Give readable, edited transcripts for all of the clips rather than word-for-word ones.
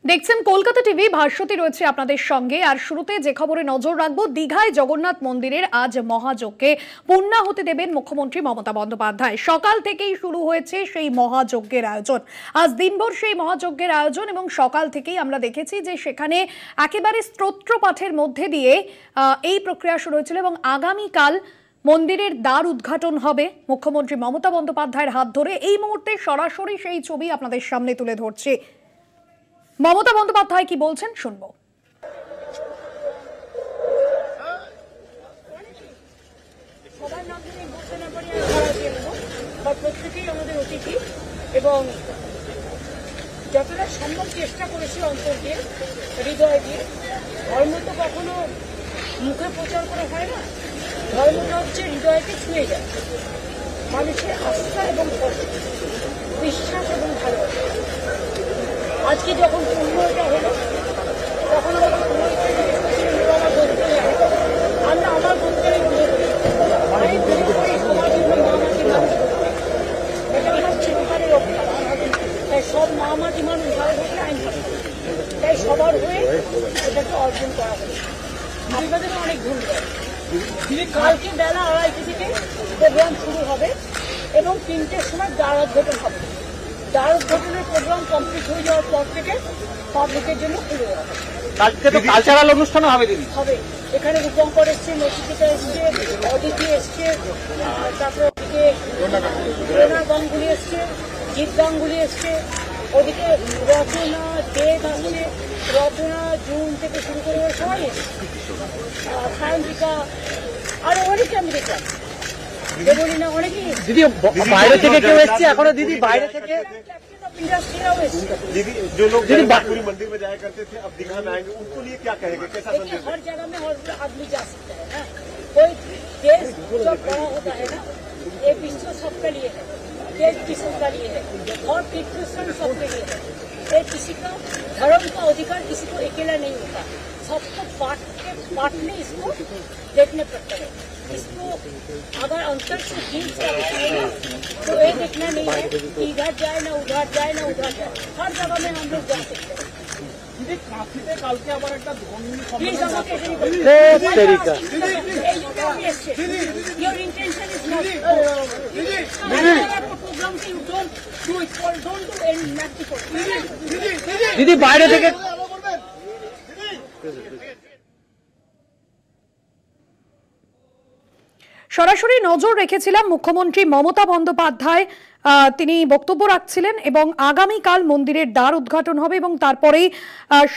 দেখছেন কলকাতা টিভি, ভাস্বতী রয়েছে আপনাদের সঙ্গে। আর শুরুতে যে খবরে নজর রাখবো, দীঘায় জগন্নাথ মন্দিরের আজ মহাযজ্ঞে পূর্ণাহুতি দেবেন মুখ্যমন্ত্রী মমতা বন্দ্যোপাধ্যায়। সকাল থেকেই শুরু হয়েছে সেই মহাযজ্ঞের আয়োজন। আজ দিনভর সেই মহাযজ্ঞের আয়োজন এবং সকাল থেকেই আমরা দেখেছি যে সেখানে একেবারে স্তোত্র পাঠের মধ্যে দিয়ে এই প্রক্রিয়া শুরু হয়েছিল এবং আগামীকাল মন্দিরের দ্বার উদ্ঘাটন হবে মুখ্যমন্ত্রী মমতা বন্দ্যোপাধ্যায়ের হাত ধরে। এই মুহূর্তে সরাসরি সেই ছবি আপনাদের সামনে তুলে ধরছি। মমতা বন্দ্যোপাধ্যায় কি বলছেন শুনবো। প্রত্যেকেই আমাদের অতিথি এবং যতটা সম্ভব চেষ্টা করেছি অন্তর দিয়ে, হৃদয় দিয়ে। ধর্ম তো কখনো মুখে প্রচার করা হয় না, ধর্মটা হচ্ছে হৃদয়কে ছুঁয়ে যায়। মানুষের আস্থা এবং বিশ্বাস এবং ভালোবাসা। আজকে যখন পুণ্যটা হলো তখন আমাকে আমার বলতে আমরা আমার বলতে এটা চিরকালের অভ্যাস। তাই সব মামাটি মানুষ ভালো থাকলে আইন থাকে, তাই সবার হয়ে এটাকে অর্জন করা হয়েছে। আপনাদেরও অনেক ধন্যবাদ। কালকে বেলা 2:30 থেকে প্রোগ্রাম শুরু হবে এবং 3টের সময় দ্বার উদ্ঘাটন হবে। দ্বার উদ্ঘাটনের প্রোগ্রাম কমপ্লিট হয়ে যাওয়ার পর থেকে পাবলিকের জন্য খুলে দেওয়া হবে। কালকে তো কালচারাল অনুষ্ঠান হবে দিদি। হবে, এখানে রূপঙ্কর এসছে, নচিকেতা এসছে, অদিতি এসছে, তারপরে ওদিকে রোনা গাঙ্গুলি এসছে, জিৎ গাঙ্গুলি এসছে, ওদিকে রচনা দেব আসছে, রচনা জুন থেকে শুরু করে সবাই এসছে, সায়ন্তিকা আরো অনেকে আমি দেখলাম। দেবলীনা অনেকেই দিদি বাইরে থেকে কেউ এসছে এখনো দিদি বাইরে থেকে दीदी जो लोग पूरी मंदिर में जाया करते थे अब दीघा में आएंगे उनको लिए क्या कहेंगे, कैसा संदेश? हर जगह में हर आदमी जा सकता है ना। कोई देश जब बड़ा होता है ना, ये विश्व सबके लिए है, देश विश्व का लिए है और कृष्ण सबके लिए है। ये किसी का धर्म का अधिकार किसी को अकेला नहीं होता, सबको बांटने इसको देखने पड़ता है। इसको अगर अंतर से जीत सकते हैं तो ये देखना नहीं है कि इधर जाए ना उधर जाए ना उधर जाए, हर जगह में हम लोग जा सकते हैं। प्लीज আমাকে your intention is not program you don't do it for don't do any nasty for দিদি বাইরে থেকে সরাসরি নজর রেখেছিলাম মুখ্যমন্ত্রী মমতা বন্দ্যোপাধ্যায়। তিনি বক্তব্য রাখছিলেন এবং আগামীকাল মন্দিরের দ্বার উদ্ঘাটন হবে এবং তারপরেই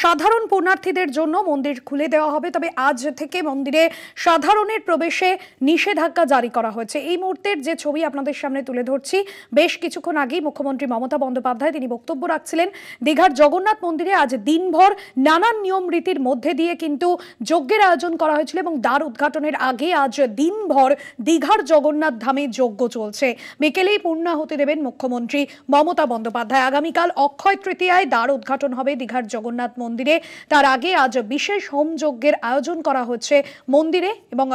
সাধারণ পুণ্যার্থীদের জন্য মন্দির খুলে দেওয়া হবে। তবে আজ থেকে মন্দিরে সাধারণের প্রবেশে নিষেধাজ্ঞা জারি করা হয়েছে। এই মুহূর্তের যে ছবি আপনাদের সামনে তুলে ধরছি, বেশ কিছুক্ষণ আগেই মুখ্যমন্ত্রী মমতা বন্দ্যোপাধ্যায় তিনি বক্তব্য রাখছিলেন। দীঘার জগন্নাথ মন্দিরে আজ দিনভর নানান নিয়ম রীতির মধ্যে দিয়ে কিন্তু যজ্ঞের আয়োজন করা হয়েছিল এবং দ্বার উদ্ঘাটনের আগে আজ দিনভর দীঘার জগন্নাথ ধামে যজ্ঞ চলছে। বিকেলেই পূর্ণাহুতি দেবেন মুখ্যমন্ত্রী মমতা বন্দ্যোপাধ্যায়। আগামীকাল অক্ষয় তৃতীয়ায় দ্বার উদ্ঘাটন হবে দীঘার জগন্নাথ মন্দিরে। তার আগে আজ বিশেষ হোম যজ্ঞের আয়োজন করা হচ্ছে মন্দিরে এবং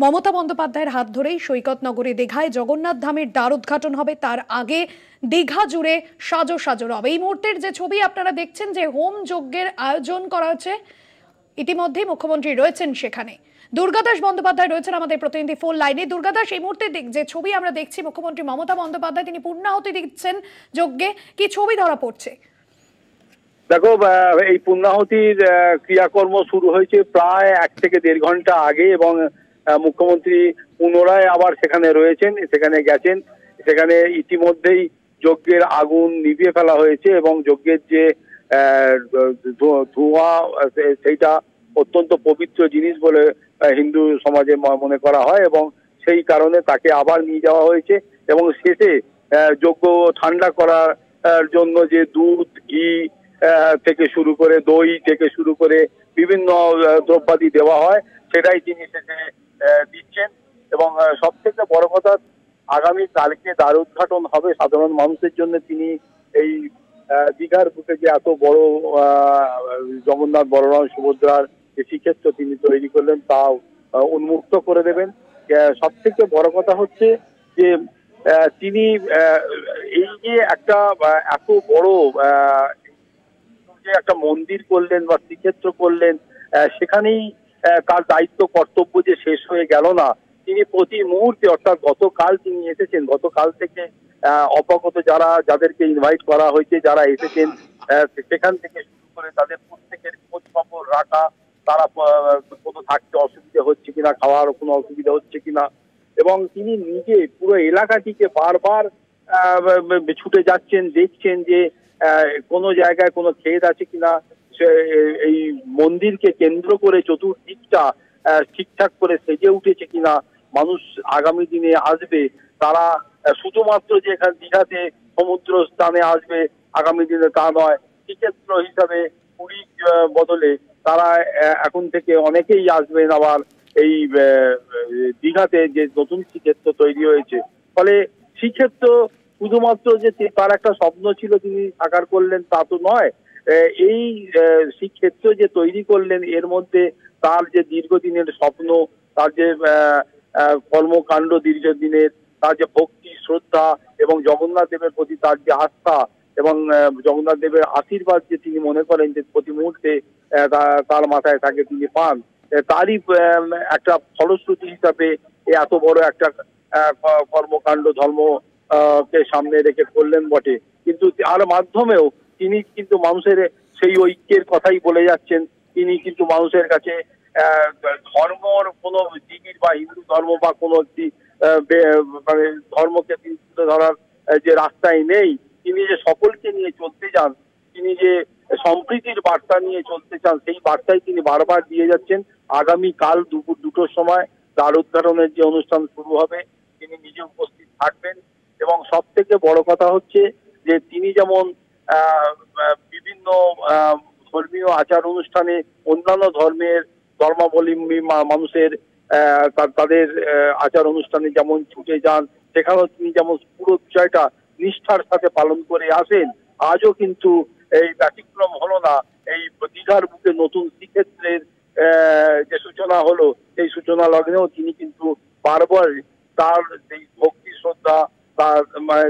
মমতা বন্দ্যোপাধ্যায়ের হাত ধরেই সৈকত নগরী দীঘায় জগন্নাথ ধামের দ্বার উদ্ঘাটন হবে। তার আগে দীঘা জুড়ে সাজো সাজো রব। এই মুহূর্তের যে ছবি আপনারা দেখছেন, যে হোম যজ্ঞের আয়োজন করা হচ্ছে, ইতিমধ্যেই মুখ্যমন্ত্রী রয়েছেন সেখানে। দুর্গাদাস বন্দ্যোপাধ্যায় রয়েছেন আমাদের প্রতিনিধি ফোন লাইনে। দুর্গাদাস, এই মুহূর্তে যে ছবি আমরা দেখছি, মুখ্যমন্ত্রী মমতা বন্দ্যোপাধ্যায় তিনি পূর্ণাহুতি দিচ্ছেন যজ্ঞে, কি ছবি ধরা পড়ছে? দেখো, এই পূর্ণাহুতির ক্রিয়াকর্ম শুরু হয়েছে প্রায় 1 থেকে 1.5 ঘন্টা আগে এবং মুখ্যমন্ত্রী পুনরায় আবার সেখানে রয়েছেন, সেখানে গেছেন। সেখানে ইতিমধ্যেই যজ্ঞের আগুন নিভিয়ে ফেলা হয়েছে এবং যজ্ঞের যে ধোঁয়া সেইটা অত্যন্ত পবিত্র জিনিস বলে হিন্দু সমাজে মনে করা হয় এবং সেই কারণে তাকে আবার নিয়ে যাওয়া হয়েছে এবং শেষে যজ্ঞ ঠান্ডা করার জন্য যে দুধ, ঘি থেকে শুরু করে দই থেকে শুরু করে বিভিন্ন দ্রব্যাদি দেওয়া হয় সেটাই তিনি শেষে দিচ্ছেন। এবং সব থেকে বড় কথা, আগামী কালকে দ্বার উদ্ঘাটন হবে সাধারণ মানুষের জন্য। তিনি এই দীঘার বুকে যে এত বড় জগন্নাথ, বলরাম, সুভদ্রার যে শ্রীক্ষেত্র তিনি তৈরি করলেন তা উন্মুক্ত করে দেবেন। সব থেকে বড় কথা হচ্ছে যে তিনি এই যে একটা এত বড় যে একটা মন্দির করলেন বা শ্রীক্ষেত্র করলেন, সেখানেই তার দায়িত্ব কর্তব্য যে শেষ হয়ে গেল না। তিনি প্রতি মুহূর্তে, অর্থাৎ গতকাল তিনি এসেছেন, গতকাল থেকে অপাগত যাদেরকে ইনভাইট করা হয়েছে, যারা এসেছেন, সেখান থেকে শুরু করে তাদের প্রত্যেকের খোঁজ খবর রাখা, তারা কোনো থাকতে অসুবিধা হচ্ছে কিনা, খাওয়ার কোনো অসুবিধা হচ্ছে কিনা, এবং তিনি নিজে পুরো এলাকাটিকে বারবার ছুটে যাচ্ছেন, দেখছেন যে কোনো জায়গায় কোনো ক্ষেত আছে কিনা, এই মন্দিরকে কেন্দ্র করে চতুর্দিকটা ঠিকঠাক করে সেজে উঠেছে কিনা, মানুষ আগামী দিনে আসবে তারা শুধুমাত্র যে এখানে দীঘাতে সমুদ্র স্থানে আসবে আগামী দিনে তা নয়, শ্রীক্ষেত্র হিসাবে পুরী বদলে তারা এখন থেকে অনেকেই আসবেন আবার এই দীঘাতে যে নতুন শ্রীক্ষেত্র তৈরি হয়েছে। ফলে শ্রীক্ষেত্র শুধুমাত্র যে তার একটা স্বপ্ন ছিল তিনি সাকার করলেন তা তো নয়, এই শ্রীক্ষেত্র যে তৈরি করলেন এর মধ্যে তার যে দীর্ঘদিনের স্বপ্ন, তার যে কর্মকাণ্ড দীর্ঘদিনের, তার যে ভক্তি শ্রদ্ধা এবং জগন্নাথ দেবের প্রতি তার যে আস্থা এবং জগন্নাথ দেবের আশীর্বাদ যে তিনি মনে করেন যে প্রতি মুহূর্তে তার মাথায় তাকে তিনি পান, তারই একটা ফলশ্রুতি হিসাবে এত বড় একটা কর্মকাণ্ড ধর্ম কে সামনে রেখে করলেন বটে, কিন্তু তার মাধ্যমেও তিনি কিন্তু মানুষের সেই ঐক্যের কথাই বলে যাচ্ছেন। তিনি কিন্তু মানুষের কাছে ধর্মর কোনো দিদির বা হিন্দু ধর্ম বা কোনো একটি মানে ধর্মকে তিনি তুলে ধরার যে রাস্তায় নেই, তিনি যে সকলকে নিয়ে চলতে চান, তিনি যে সম্প্রীতির বার্তা নিয়ে চলতে চান, সেই বার্তাই তিনি বারবার দিয়ে যাচ্ছেন। আগামী কাল দুপুর 2টোর সময় দ্বার উদ্ঘাটনের যে অনুষ্ঠান শুরু হবে তিনি নিজে উপস্থিত থাকবেন, এবং সব থেকে বড় কথা হচ্ছে যে তিনি যেমন বিভিন্ন ধর্মীয় আচার অনুষ্ঠানে অন্যান্য ধর্মাবলম্বী মানুষের তাদের আচার অনুষ্ঠানে যেমন ছুটে যান, সেখানেও তিনি যেমন পুরো বিষয়টা নিষ্ঠার সাথে পালন করে আসেন, আজও কিন্তু এই ব্যতিক্রম হলো না। এই দীঘার বুকে নতুন শ্রীক্ষেত্রের যে সূচনা হলো, সেই সূচনা লগ্নেও তিনি কিন্তু বারবার তার এই ভক্তি শ্রদ্ধা,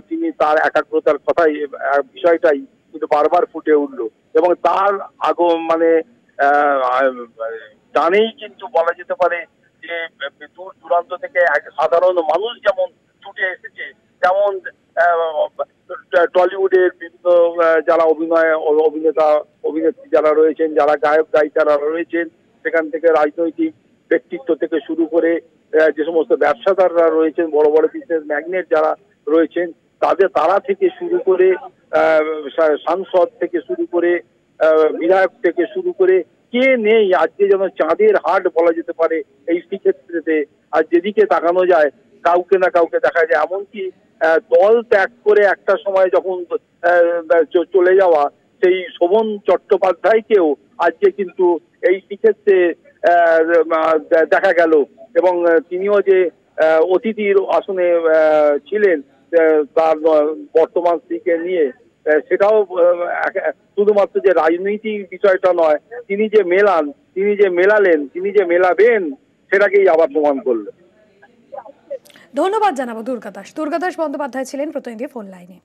তিনি তার একাগ্রতার কথাই বিষয়টাই কিন্তু বারবার ফুটে উঠলো, এবং তার টানেই কিন্তু বলা যেতে পারে যে দূর দূরান্ত থেকে সাধারণ মানুষ যেমন ছুটে এসেছে, যেমন টলিউডের বিভিন্ন যারা অভিনেতা অভিনেত্রী যারা রয়েছেন, যারা গায়ক গায়িকারা রয়েছেন, সেখান থেকে রাজনৈতিক ব্যক্তিত্ব থেকে শুরু করে যে সমস্ত ব্যবসাদাররা রয়েছেন, বড় বড় বিজনেস ম্যাগনেট যারা রয়েছেন, তারা থেকে শুরু করে সাংসদ থেকে শুরু করে বিধায়ক থেকে শুরু করে কে নেই আজকে যেন চাঁদের হাট বলা যেতে পারে এই শ্রীক্ষেত্রেতে। আর যেদিকে তাকানো যায় কাউকে না কাউকে দেখা যায়, এমনকি দল ত্যাগ করে একটা সময় যখন চলে যাওয়া সেই শোভন চট্টোপাধ্যায়কেও আজকে কিন্তু এই শ্রীক্ষেত্রে দেখা গেল, এবং তিনিও যে অতিথির আসনে ছিলেন তার বর্তমান স্ত্রীকে নিয়ে, সেটাও শুধুমাত্র যে রাজনৈতিক বিষয়টা নয়, তিনি যে মেলান, তিনি যে মেলালেন, তিনি যে মেলাবেন সেটাকেই আবার প্রমাণ করলেন। ধন্যবাদ জানাবো দুর্গাদাস বন্দ্যোপাধ্যায় ছিলেন প্রতিনিধি ফোন লাইনে।